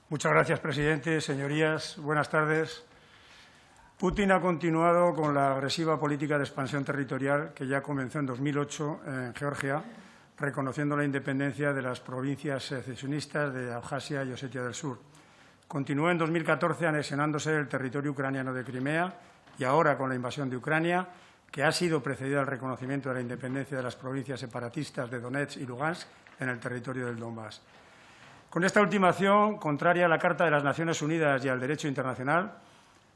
Muchas gracias, presidente. Señorías, buenas tardes. Putin ha continuado con la agresiva política de expansión territorial que ya comenzó en 2008 en Georgia, reconociendo la independencia de las provincias secesionistas de Abjasia y Osetia del Sur. Continuó en 2014 anexionándose el territorio ucraniano de Crimea y ahora con la invasión de Ucrania, que ha sido precedida al reconocimiento de la independencia de las provincias separatistas de Donetsk y Lugansk en el territorio del Donbass. Con esta última acción, contraria a la Carta de las Naciones Unidas y al derecho internacional,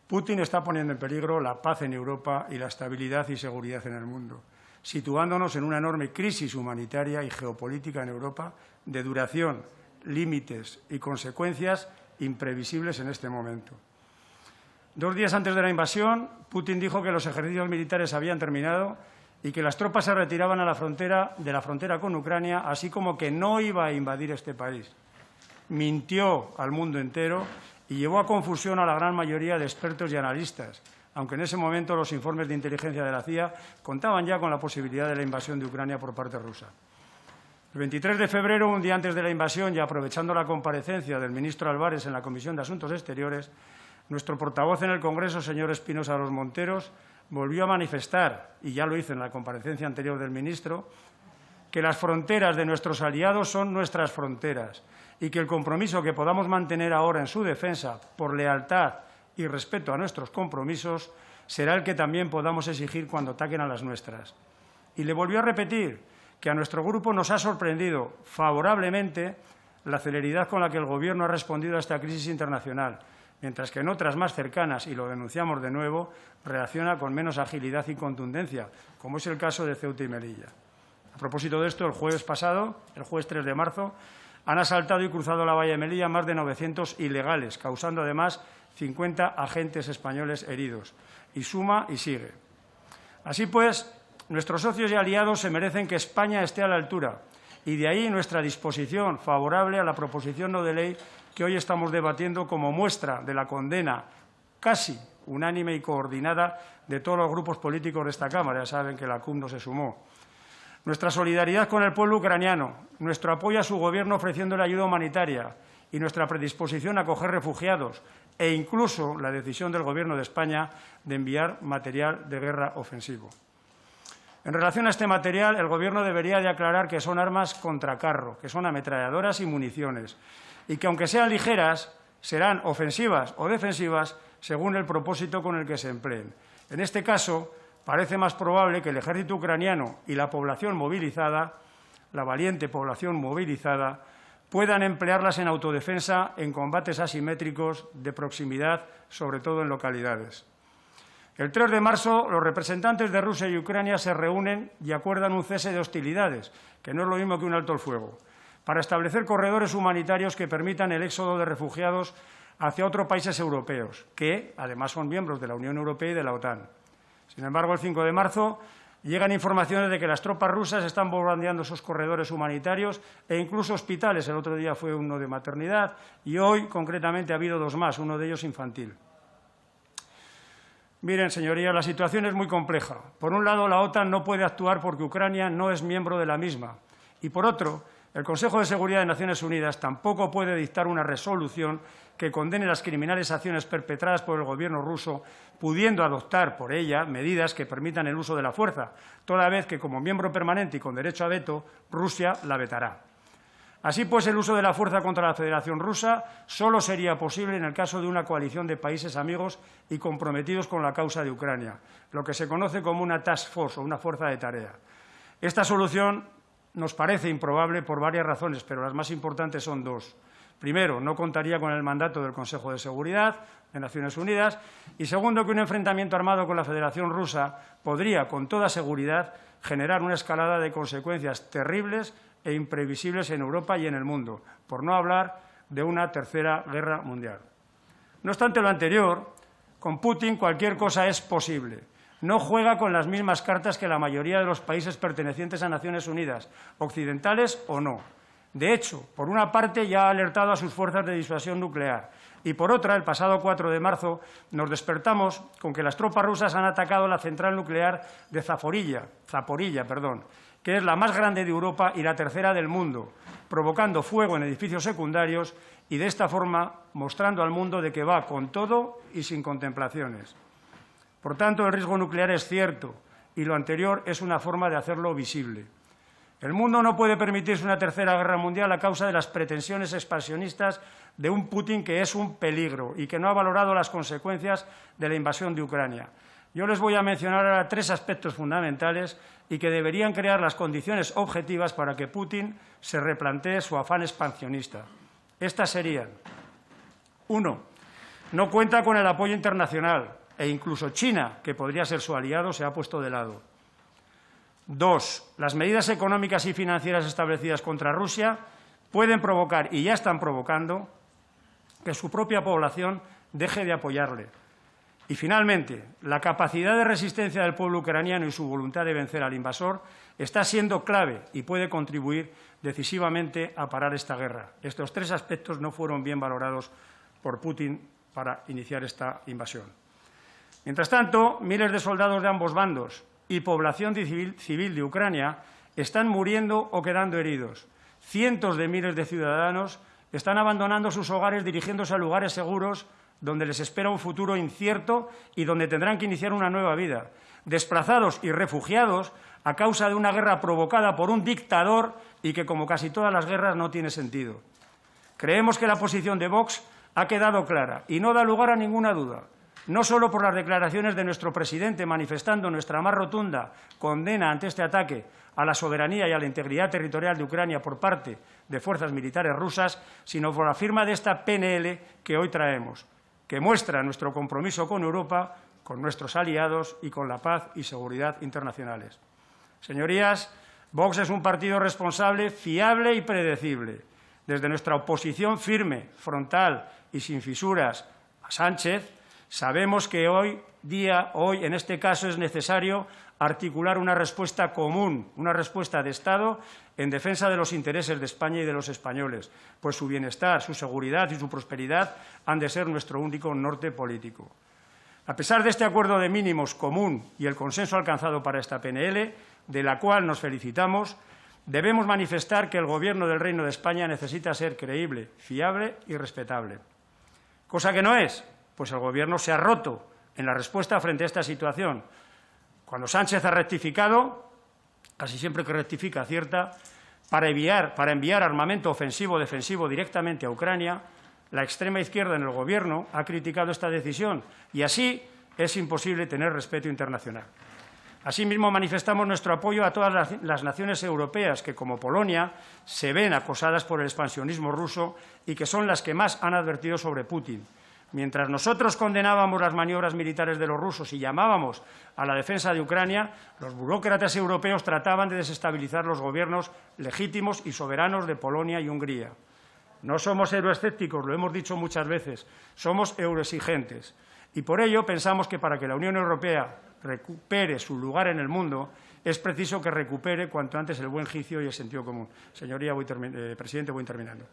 Putin está poniendo en peligro la paz en Europa y la estabilidad y seguridad en el mundo, situándonos en una enorme crisis humanitaria y geopolítica en Europa de duración, límites y consecuencias imprevisibles en este momento. 2 días antes de la invasión, Putin dijo que los ejercicios militares habían terminado y que las tropas se retiraban a la frontera con Ucrania, así como que no iba a invadir este país. Mintió al mundo entero y llevó a confusión a la gran mayoría de expertos y analistas, aunque en ese momento los informes de inteligencia de la CIA contaban ya con la posibilidad de la invasión de Ucrania por parte rusa. El 23 de febrero, un día antes de la invasión y aprovechando la comparecencia del ministro Álvarez en la Comisión de Asuntos Exteriores, nuestro portavoz en el Congreso, señor Espinosa Los Monteros, volvió a manifestar, y ya lo hizo en la comparecencia anterior del ministro, que las fronteras de nuestros aliados son nuestras fronteras y que el compromiso que podamos mantener ahora en su defensa por lealtad y respeto a nuestros compromisos será el que también podamos exigir cuando ataquen a las nuestras. Y le volvió a repetir que a nuestro grupo nos ha sorprendido favorablemente la celeridad con la que el Gobierno ha respondido a esta crisis internacional, mientras que en otras más cercanas, y lo denunciamos de nuevo, reacciona con menos agilidad y contundencia, como es el caso de Ceuta y Melilla. A propósito de esto, el jueves pasado, el jueves 3 de marzo, han asaltado y cruzado la valla de Melilla más de 900 ilegales, causando además 50 agentes españoles heridos. Y suma y sigue. Así pues, nuestros socios y aliados se merecen que España esté a la altura, y de ahí nuestra disposición favorable a la proposición no de ley que hoy estamos debatiendo como muestra de la condena casi unánime y coordinada de todos los grupos políticos de esta Cámara. Ya saben que la CUP no se sumó. Nuestra solidaridad con el pueblo ucraniano, nuestro apoyo a su Gobierno ofreciéndole ayuda humanitaria y nuestra predisposición a acoger refugiados e incluso la decisión del Gobierno de España de enviar material de guerra ofensivo. En relación a este material, el Gobierno debería de aclarar que son armas contra carro, que son ametralladoras y municiones, y que, aunque sean ligeras, serán ofensivas o defensivas según el propósito con el que se empleen. En este caso, parece más probable que el ejército ucraniano y la población movilizada, la valiente población movilizada, puedan emplearlas en autodefensa en combates asimétricos de proximidad, sobre todo en localidades. El 3 de marzo, los representantes de Rusia y Ucrania se reúnen y acuerdan un cese de hostilidades, que no es lo mismo que un alto el fuego, para establecer corredores humanitarios que permitan el éxodo de refugiados hacia otros países europeos, que además son miembros de la Unión Europea y de la OTAN. Sin embargo, el 5 de marzo llegan informaciones de que las tropas rusas están bombardeando esos corredores humanitarios e incluso hospitales. El otro día fue uno de maternidad y hoy, concretamente, ha habido 2 más, uno de ellos infantil. Miren, señorías, la situación es muy compleja. Por un lado, la OTAN no puede actuar porque Ucrania no es miembro de la misma. Y por otro, el Consejo de Seguridad de Naciones Unidas tampoco puede dictar una resolución que condene las criminales acciones perpetradas por el Gobierno ruso, pudiendo adoptar por ella medidas que permitan el uso de la fuerza, toda vez que, como miembro permanente y con derecho a veto, Rusia la vetará. Así pues, el uso de la fuerza contra la Federación Rusa solo sería posible en el caso de una coalición de países amigos y comprometidos con la causa de Ucrania, lo que se conoce como una task force o una fuerza de tarea. Esta solución nos parece improbable por varias razones, pero las más importantes son 2. Primero, no contaría con el mandato del Consejo de Seguridad de Naciones Unidas y, segundo, que un enfrentamiento armado con la Federación Rusa podría, con toda seguridad, generar una escalada de consecuencias terribles e imprevisibles en Europa y en el mundo, por no hablar de una tercera guerra mundial. No obstante lo anterior, con Putin cualquier cosa es posible. No juega con las mismas cartas que la mayoría de los países pertenecientes a Naciones Unidas, occidentales o no. De hecho, por una parte ya ha alertado a sus fuerzas de disuasión nuclear y por otra, el pasado 4 de marzo, nos despertamos con que las tropas rusas han atacado la central nuclear de Zaporilla, que es la más grande de Europa y la tercera del mundo, provocando fuego en edificios secundarios y, de esta forma, mostrando al mundo de que va con todo y sin contemplaciones. Por tanto, el riesgo nuclear es cierto y lo anterior es una forma de hacerlo visible. El mundo no puede permitirse una tercera guerra mundial a causa de las pretensiones expansionistas de un Putin que es un peligro y que no ha valorado las consecuencias de la invasión de Ucrania. Yo les voy a mencionar ahora 3 aspectos fundamentales y que deberían crear las condiciones objetivas para que Putin se replantee su afán expansionista. Estas serían: 1. No cuenta con el apoyo internacional e incluso China, que podría ser su aliado, se ha puesto de lado. 2. Las medidas económicas y financieras establecidas contra Rusia pueden provocar, y ya están provocando, que su propia población deje de apoyarle. Y, finalmente, la capacidad de resistencia del pueblo ucraniano y su voluntad de vencer al invasor está siendo clave y puede contribuir decisivamente a parar esta guerra. Estos 3 aspectos no fueron bien valorados por Putin para iniciar esta invasión. Mientras tanto, miles de soldados de ambos bandos y población civil de Ucrania están muriendo o quedando heridos. Cientos de miles de ciudadanos están abandonando sus hogares dirigiéndose a lugares seguros donde les espera un futuro incierto y donde tendrán que iniciar una nueva vida. Desplazados y refugiados a causa de una guerra provocada por un dictador y que, como casi todas las guerras, no tiene sentido. Creemos que la posición de Vox ha quedado clara y no da lugar a ninguna duda. No solo por las declaraciones de nuestro presidente manifestando nuestra más rotunda condena ante este ataque a la soberanía y a la integridad territorial de Ucrania por parte de fuerzas militares rusas, sino por la firma de esta PNL que hoy traemos, que muestra nuestro compromiso con Europa, con nuestros aliados y con la paz y seguridad internacionales. Señorías, Vox es un partido responsable, fiable y predecible. Desde nuestra oposición firme, frontal y sin fisuras a Sánchez, sabemos que hoy en este caso, es necesario articular una respuesta común, una respuesta de Estado en defensa de los intereses de España y de los españoles, pues su bienestar, su seguridad y su prosperidad han de ser nuestro único norte político. A pesar de este acuerdo de mínimos común y el consenso alcanzado para esta PNL, de la cual nos felicitamos, debemos manifestar que el Gobierno del Reino de España necesita ser creíble, fiable y respetable. Cosa que no es, pues el Gobierno se ha roto en la respuesta frente a esta situación. Cuando Sánchez ha rectificado, casi siempre que rectifica acierta, para enviar armamento ofensivo o defensivo directamente a Ucrania, la extrema izquierda en el Gobierno ha criticado esta decisión y así es imposible tener respeto internacional. Asimismo, manifestamos nuestro apoyo a todas las naciones europeas que, como Polonia, se ven acosadas por el expansionismo ruso y que son las que más han advertido sobre Putin. Mientras nosotros condenábamos las maniobras militares de los rusos y llamábamos a la defensa de Ucrania, los burócratas europeos trataban de desestabilizar los gobiernos legítimos y soberanos de Polonia y Hungría. No somos euroescépticos, lo hemos dicho muchas veces, somos euroexigentes. Y por ello pensamos que para que la Unión Europea recupere su lugar en el mundo, es preciso que recupere cuanto antes el buen juicio y el sentido común. Señoría, presidente, voy terminando.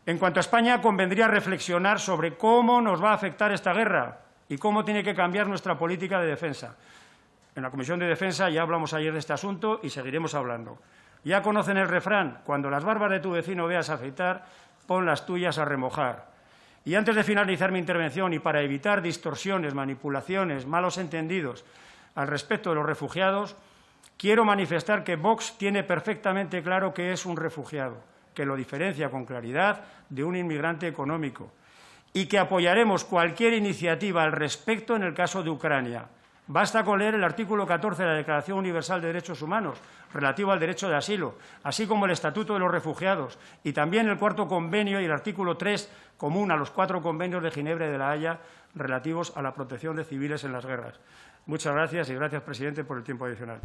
En cuanto a España, convendría reflexionar sobre cómo nos va a afectar esta guerra y cómo tiene que cambiar nuestra política de defensa. En la Comisión de Defensa ya hablamos ayer de este asunto y seguiremos hablando. Ya conocen el refrán: cuando las barbas de tu vecino veas afeitar, pon las tuyas a remojar. Y antes de finalizar mi intervención, y para evitar distorsiones, manipulaciones, malos entendidos al respecto de los refugiados, quiero manifestar que Vox tiene perfectamente claro qué es un refugiado, que lo diferencia con claridad de un inmigrante económico, y que apoyaremos cualquier iniciativa al respecto en el caso de Ucrania. Basta con leer el artículo 14 de la Declaración Universal de Derechos Humanos, relativo al derecho de asilo, así como el Estatuto de los Refugiados, y también el 4º convenio y el artículo 3, común a los 4 convenios de Ginebra y de La Haya, relativos a la protección de civiles en las guerras. Muchas gracias y gracias, presidente, por el tiempo adicional.